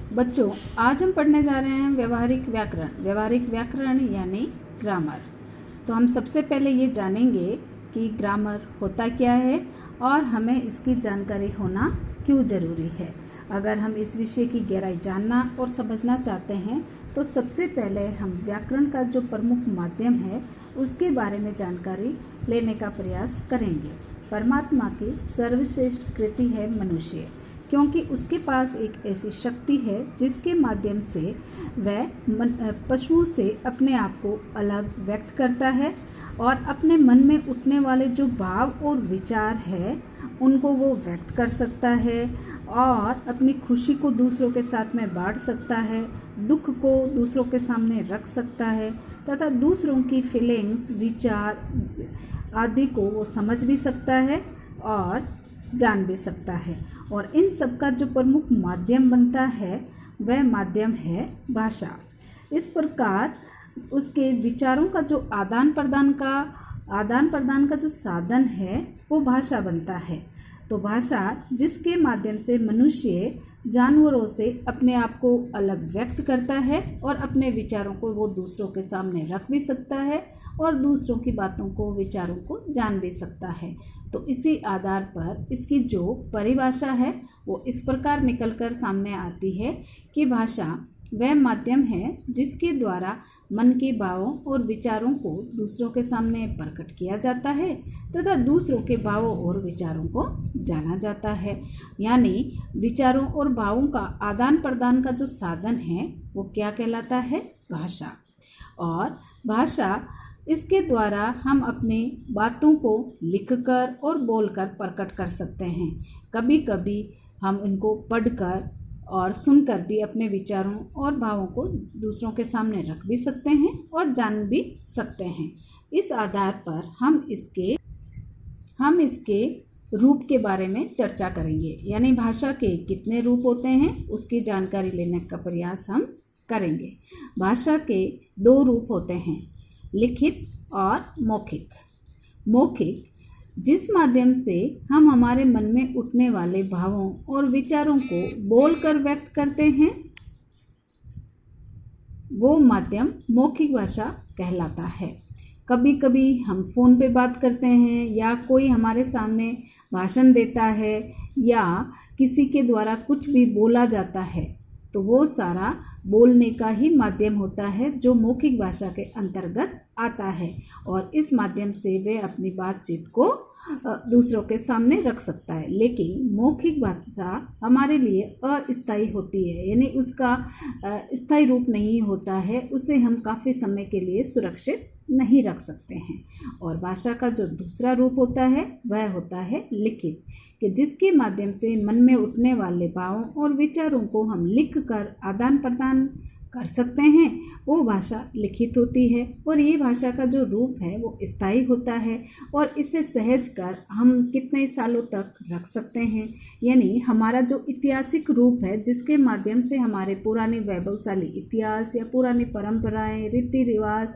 बच्चों, आज हम पढ़ने जा रहे हैं व्यवहारिक व्याकरण। व्यवहारिक व्याकरण यानी ग्रामर। तो हम सबसे पहले ये जानेंगे कि ग्रामर होता क्या है और हमें इसकी जानकारी होना क्यों ज़रूरी है। अगर हम इस विषय की गहराई जानना और समझना चाहते हैं तो सबसे पहले हम व्याकरण का जो प्रमुख माध्यम है उसके बारे में जानकारी लेने का प्रयास करेंगे। परमात्मा की सर्वश्रेष्ठ कृति है मनुष्य, क्योंकि उसके पास एक ऐसी शक्ति है जिसके माध्यम से वह पशुओं से अपने आप को अलग व्यक्त करता है और अपने मन में उठने वाले जो भाव और विचार है उनको वो व्यक्त कर सकता है और अपनी खुशी को दूसरों के साथ में बांट सकता है, दुख को दूसरों के सामने रख सकता है तथा दूसरों की फीलिंग्स, विचार आदि को वो समझ भी सकता है और जान भी सकता है। और इन सब का जो प्रमुख माध्यम बनता है वह माध्यम है भाषा। इस प्रकार उसके विचारों का जो आदान प्रदान का जो साधन है वो भाषा बनता है। तो भाषा जिसके माध्यम से मनुष्य जानवरों से अपने आप को अलग व्यक्त करता है और अपने विचारों को वो दूसरों के सामने रख भी सकता है और दूसरों की बातों को, विचारों को जान भी सकता है। तो इसी आधार पर इसकी जो परिभाषा है वो इस प्रकार निकलकर सामने आती है कि भाषा वह माध्यम है जिसके द्वारा मन के भावों और विचारों को दूसरों के सामने प्रकट किया जाता है तथा दूसरों के भावों और विचारों को जाना जाता है। यानी विचारों और भावों का आदान प्रदान का जो साधन है वो क्या कहलाता है? भाषा। और भाषा इसके द्वारा हम अपने बातों को लिखकर और बोलकर प्रकट कर सकते हैं। कभी कभी हम इनको पढ़कर और सुनकर भी अपने विचारों और भावों को दूसरों के सामने रख भी सकते हैं और जान भी सकते हैं। इस आधार पर हम इसके रूप के बारे में चर्चा करेंगे, यानी भाषा के कितने रूप होते हैं उसकी जानकारी लेने का प्रयास हम करेंगे। भाषा के दो रूप होते हैं, लिखित और मौखिक। मौखिक जिस माध्यम से हम हमारे मन में उठने वाले भावों और विचारों को बोलकर व्यक्त करते हैं वो माध्यम मौखिक भाषा कहलाता है। कभी कभी हम फ़ोन पे बात करते हैं या कोई हमारे सामने भाषण देता है या किसी के द्वारा कुछ भी बोला जाता है तो वो सारा बोलने का ही माध्यम होता है जो मौखिक भाषा के अंतर्गत आता है और इस माध्यम से वे अपनी बातचीत को दूसरों के सामने रख सकता है। लेकिन मौखिक भाषा हमारे लिए अस्थायी होती है, यानी उसका स्थायी रूप नहीं होता है, उसे हम काफ़ी समय के लिए सुरक्षित नहीं रख सकते हैं। और भाषा का जो दूसरा रूप होता है वह होता है लिखित, कि जिसके माध्यम से मन में उठने वाले भावों और विचारों को हम लिख कर आदान प्रदान कर सकते हैं, वो भाषा लिखित होती है। और ये भाषा का जो रूप है वो स्थायी होता है और इसे सहज कर हम कितने सालों तक रख सकते हैं। यानी हमारा जो ऐतिहासिक रूप है जिसके माध्यम से हमारे पुराने वैभवशाली इतिहास या पुरानी परंपराएं, रीति रिवाज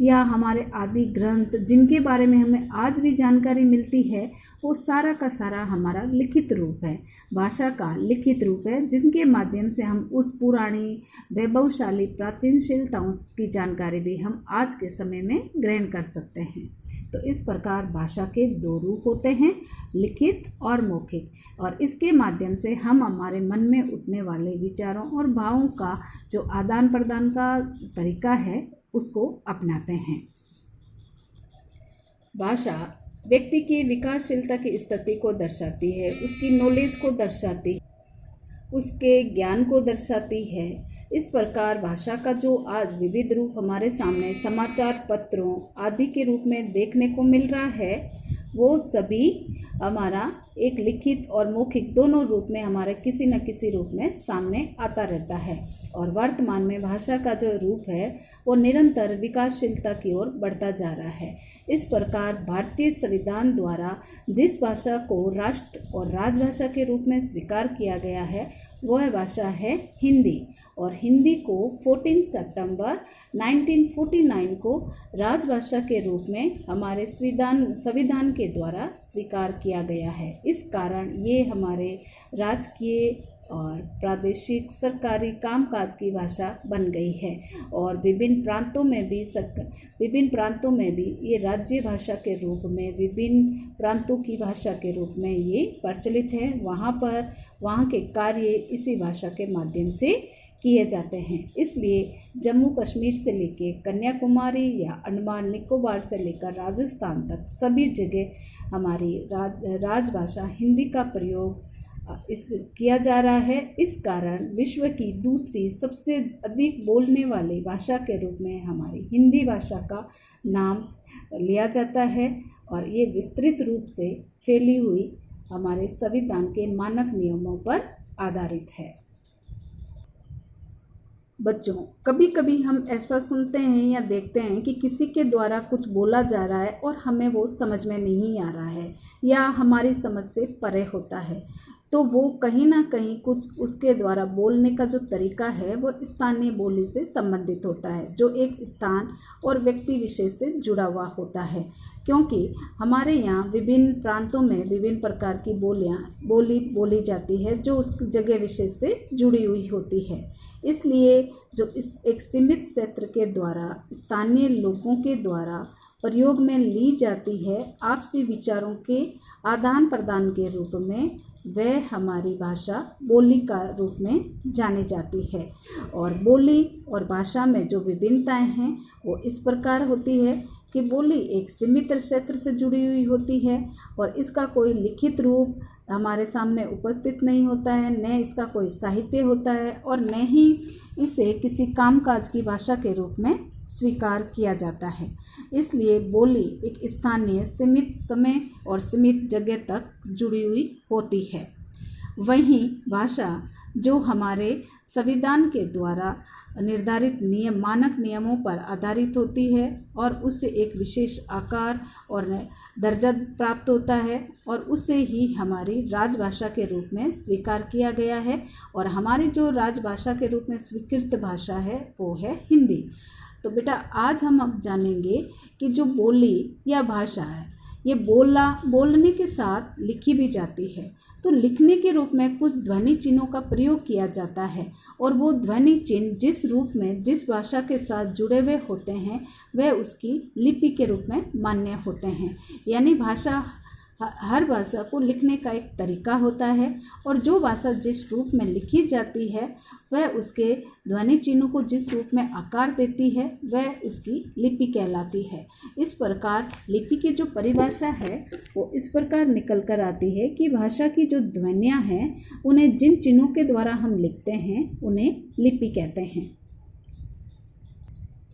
या हमारे आदि ग्रंथ जिनके बारे में हमें आज भी जानकारी मिलती है वो सारा का सारा हमारा लिखित रूप है। भाषा का लिखित रूप है जिनके माध्यम से हम उस पुरानी वैभवशाली प्राचीनशीलताओं की जानकारी भी हम आज के समय में ग्रहण कर सकते हैं। तो इस प्रकार भाषा के दो रूप होते हैं, लिखित और मौखिक, और इसके माध्यम से हम हमारे मन में उठने वाले विचारों और भावों का जो आदान प्रदान का तरीका है उसको अपनाते हैं। भाषा व्यक्ति की विकासशीलता की स्थिति को दर्शाती है, उसकी नॉलेज को दर्शाती है, उसके ज्ञान को दर्शाती है। इस प्रकार भाषा का जो आज विविध रूप हमारे सामने समाचार पत्रों आदि के रूप में देखने को मिल रहा है वो सभी हमारा एक लिखित और मौखिक दोनों रूप में हमारे किसी न किसी रूप में सामने आता रहता है। और वर्तमान में भाषा का जो रूप है वो निरंतर विकासशीलता की ओर बढ़ता जा रहा है। इस प्रकार भारतीय संविधान द्वारा जिस भाषा को राष्ट्र और राजभाषा के रूप में स्वीकार किया गया है वह भाषा है हिंदी। और हिंदी को 14 सितंबर 1949 को राजभाषा के रूप में हमारे संविधान के द्वारा स्वीकार किया गया है। इस कारण ये हमारे राजकीय और प्रादेशिक सरकारी कामकाज की भाषा बन गई है। और विभिन्न प्रांतों में भी ये राज्य भाषा के रूप में, विभिन्न प्रांतों की भाषा के रूप में ये प्रचलित है। वहाँ के कार्य इसी भाषा के माध्यम से किए जाते हैं। इसलिए जम्मू कश्मीर से लेकर कन्याकुमारी या अंडमान निकोबार से लेकर राजस्थान तक सभी जगह हमारी राजभाषा हिंदी का प्रयोग किया जा रहा है। इस कारण विश्व की दूसरी सबसे अधिक बोलने वाली भाषा के रूप में हमारी हिंदी भाषा का नाम लिया जाता है और ये विस्तृत रूप से फैली हुई हमारे संविधान के मानक नियमों पर आधारित है। बच्चों, कभी कभी हम ऐसा सुनते हैं या देखते हैं कि किसी के द्वारा कुछ बोला जा रहा है और हमें वो समझ में नहीं आ रहा है या हमारी समझ से परे होता है, तो वो कहीं ना कहीं कुछ उसके द्वारा बोलने का जो तरीका है वो स्थानीय बोली से संबंधित होता है, जो एक स्थान और व्यक्ति विशेष से जुड़ा हुआ होता है। क्योंकि हमारे यहाँ विभिन्न प्रांतों में विभिन्न प्रकार की बोली जाती है जो उस जगह विशेष से जुड़ी हुई होती है। इसलिए जो एक सीमित क्षेत्र के द्वारा स्थानीय लोगों के द्वारा प्रयोग में ली जाती है आपसी विचारों के आदान प्रदान के रूप में, वह हमारी भाषा बोली का रूप में जानी जाती है। और बोली और भाषा में जो विभिन्नताएं हैं वो इस प्रकार होती है कि बोली एक सीमित क्षेत्र से जुड़ी हुई होती है और इसका कोई लिखित रूप हमारे सामने उपस्थित नहीं होता है, न इसका कोई साहित्य होता है और न ही इसे किसी कामकाज की भाषा के रूप में स्वीकार किया जाता है। इसलिए बोली एक स्थानीय सीमित समय और सीमित जगह तक जुड़ी हुई होती है। वहीं भाषा जो हमारे संविधान के द्वारा निर्धारित मानक नियमों पर आधारित होती है और उससे एक विशेष आकार और दर्जा प्राप्त होता है और उसे ही हमारी राजभाषा के रूप में स्वीकार किया गया है। और हमारी जो राजभाषा के रूप में स्वीकृत भाषा है वो है हिंदी। तो बेटा, आज हम अब जानेंगे कि जो बोली या भाषा है ये बोलने के साथ लिखी भी जाती है। तो लिखने के रूप में कुछ ध्वनि चिन्हों का प्रयोग किया जाता है और वो ध्वनि चिन्ह जिस रूप में जिस भाषा के साथ जुड़े हुए होते हैं वह उसकी लिपि के रूप में मान्य होते हैं। यानी हर भाषा को लिखने का एक तरीका होता है और जो भाषा जिस रूप में लिखी जाती है वह उसके ध्वनि चिन्हों को जिस रूप में आकार देती है वह उसकी लिपि कहलाती है। इस प्रकार लिपि की जो परिभाषा है वो इस प्रकार निकल कर आती है कि भाषा की जो ध्वनियाँ हैं उन्हें जिन चिन्हों के द्वारा हम लिखते हैं उन्हें लिपि कहते हैं।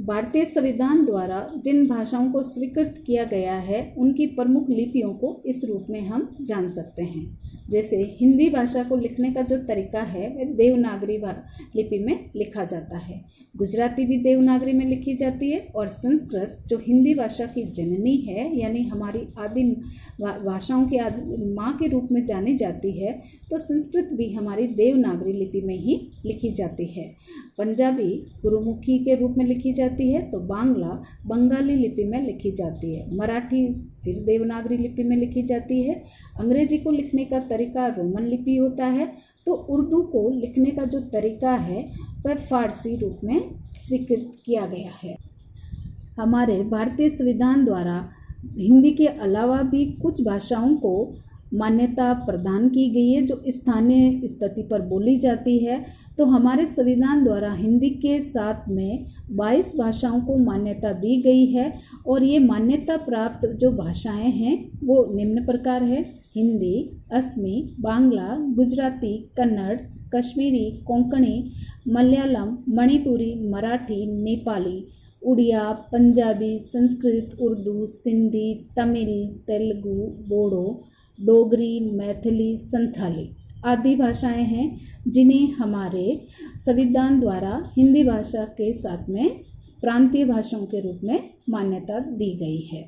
भारतीय संविधान द्वारा जिन भाषाओं को स्वीकृत किया गया है उनकी प्रमुख लिपियों को इस रूप में हम जान सकते हैं। जैसे हिंदी भाषा को लिखने का जो तरीका है वह देवनागरी लिपि में लिखा जाता है, गुजराती भी देवनागरी में लिखी जाती है और संस्कृत जो हिंदी भाषा की जननी है यानी हमारी आदि भाषाओं की माँ के रूप में जानी जाती है, तो संस्कृत भी हमारी देवनागरी लिपि में ही लिखी जाती है। पंजाबी गुरुमुखी के रूप में लिखी जाती है तो बांग्ला बंगाली लिपि में लिखी जाती है, मराठी फिर देवनागरी लिपि में लिखी जाती है, अंग्रेजी को लिखने का तरीका रोमन लिपि होता है, तो उर्दू को लिखने का जो तरीका है वह फारसी रूप में स्वीकृत किया गया है। हमारे भारतीय संविधान द्वारा हिंदी के अलावा भी कुछ भाषाओं को मान्यता प्रदान की गई है जो स्थानीय स्थिति पर बोली जाती है। तो हमारे संविधान द्वारा हिंदी के साथ में 22 भाषाओं को मान्यता दी गई है और ये मान्यता प्राप्त जो भाषाएं हैं वो निम्न प्रकार है: हिंदी, असमी, बांग्ला, गुजराती, कन्नड़, कश्मीरी, कोंकणी, मलयालम, मणिपुरी, मराठी, नेपाली, उड़िया, पंजाबी, संस्कृत, उर्दू, सिंधी, तमिल, तेलुगु, बोडो, डोगरी, मैथिली, संथाली आदि भाषाएं हैं जिन्हें हमारे संविधान द्वारा हिंदी भाषा के साथ में प्रांतीय भाषाओं के रूप में मान्यता दी गई है।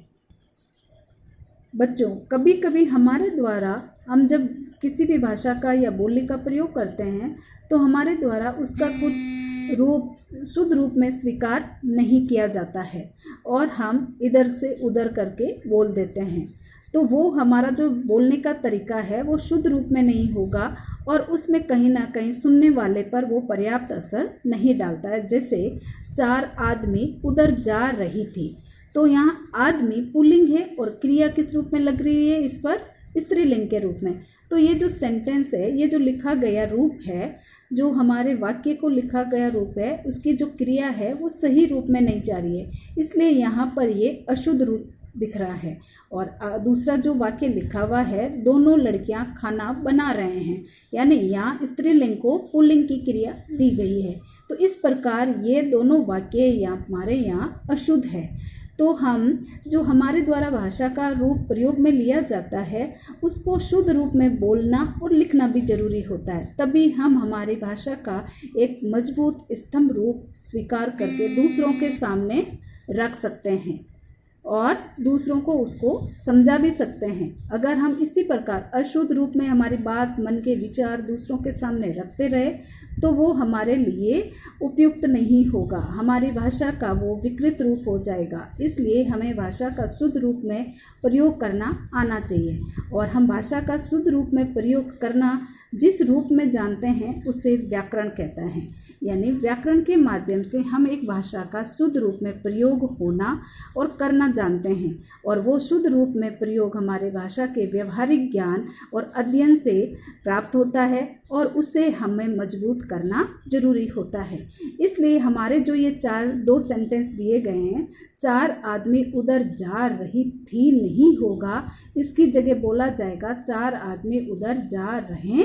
बच्चों, कभी कभी हमारे द्वारा हम जब किसी भी भाषा का या बोली का प्रयोग करते हैं तो हमारे द्वारा उसका कुछ शुद्ध रूप में स्वीकार नहीं किया जाता है और हम इधर से उधर करके बोल देते हैं। तो वो हमारा जो बोलने का तरीका है वो शुद्ध रूप में नहीं होगा और उसमें कहीं ना कहीं सुनने वाले पर वो पर्याप्त असर नहीं डालता है। जैसे 4 आदमी उधर जा रही थी, तो यहाँ आदमी पुल्लिंग है और क्रिया किस रूप में लग रही है, इस पर स्त्रीलिंग के रूप में। तो ये जो सेंटेंस है, ये जो लिखा गया रूप है, जो हमारे वाक्य को लिखा गया रूप है, उसकी जो क्रिया है वो सही रूप में नहीं जा रही है, इसलिए यहाँ पर ये अशुद्ध रूप दिख रहा है। और दूसरा जो वाक्य लिखा हुआ है, दोनों लड़कियां खाना बना रहे हैं, यानी यहाँ स्त्रीलिंग को पुल्लिंग की क्रिया दी गई है। तो इस प्रकार ये दोनों वाक्य हमारे यहाँ अशुद्ध है। तो हम जो हमारे द्वारा भाषा का रूप प्रयोग में लिया जाता है, उसको शुद्ध रूप में बोलना और लिखना भी जरूरी होता है, तभी हम हमारी भाषा का एक मजबूत स्तंभ रूप स्वीकार करके दूसरों के सामने रख सकते हैं और दूसरों को उसको समझा भी सकते हैं। अगर हम इसी प्रकार अशुद्ध रूप में हमारी बात, मन के विचार दूसरों के सामने रखते रहे तो वो हमारे लिए उपयुक्त नहीं होगा, हमारी भाषा का वो विकृत रूप हो जाएगा। इसलिए हमें भाषा का शुद्ध रूप में प्रयोग करना आना चाहिए और हम भाषा का शुद्ध रूप में प्रयोग करना जिस रूप में जानते हैं उसे व्याकरण कहते हैं। यानी व्याकरण के माध्यम से हम एक भाषा का शुद्ध रूप में प्रयोग होना और करना जानते हैं और वो शुद्ध रूप में प्रयोग हमारे भाषा के व्यवहारिक ज्ञान और अध्ययन से प्राप्त होता है और उसे हमें मजबूत करना जरूरी होता है। इसलिए हमारे जो ये 2 सेंटेंस दिए गए हैं, 4 आदमी उधर जा रही थी नहीं होगा, इसकी जगह बोला जाएगा 4 आदमी उधर जा रहे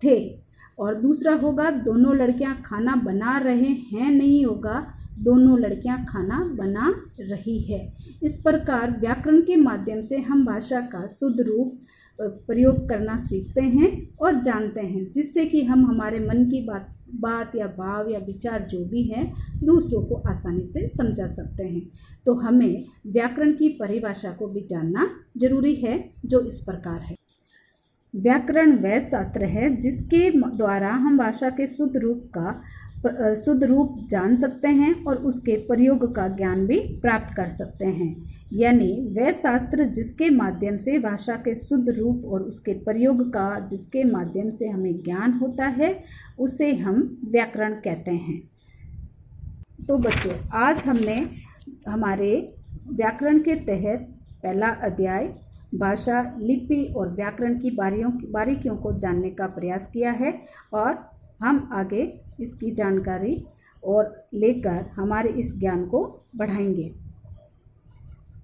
थे। और दूसरा होगा दोनों लड़कियां खाना बना रहे हैं नहीं होगा, दोनों लड़कियां खाना बना रही है। इस प्रकार व्याकरण के माध्यम से हम भाषा का शुद्ध रूप प्रयोग करना सीखते हैं और जानते हैं, जिससे कि हम हमारे मन की बात या भाव या विचार जो भी है दूसरों को आसानी से समझा सकते हैं। तो हमें व्याकरण की परिभाषा को भी जानना जरूरी है, जो इस प्रकार है। व्याकरण वह शास्त्र है जिसके द्वारा हम भाषा के शुद्ध रूप जान सकते हैं और उसके प्रयोग का ज्ञान भी प्राप्त कर सकते हैं। यानी वह शास्त्र जिसके माध्यम से भाषा के शुद्ध रूप और उसके प्रयोग का जिसके माध्यम से हमें ज्ञान होता है, उसे हम व्याकरण कहते हैं। तो बच्चों, आज हमने हमारे व्याकरण के तहत पहला अध्याय भाषा, लिपि और व्याकरण की बारीकियों को जानने का प्रयास किया है और हम आगे इसकी जानकारी और लेकर हमारे इस ज्ञान को बढ़ाएंगे।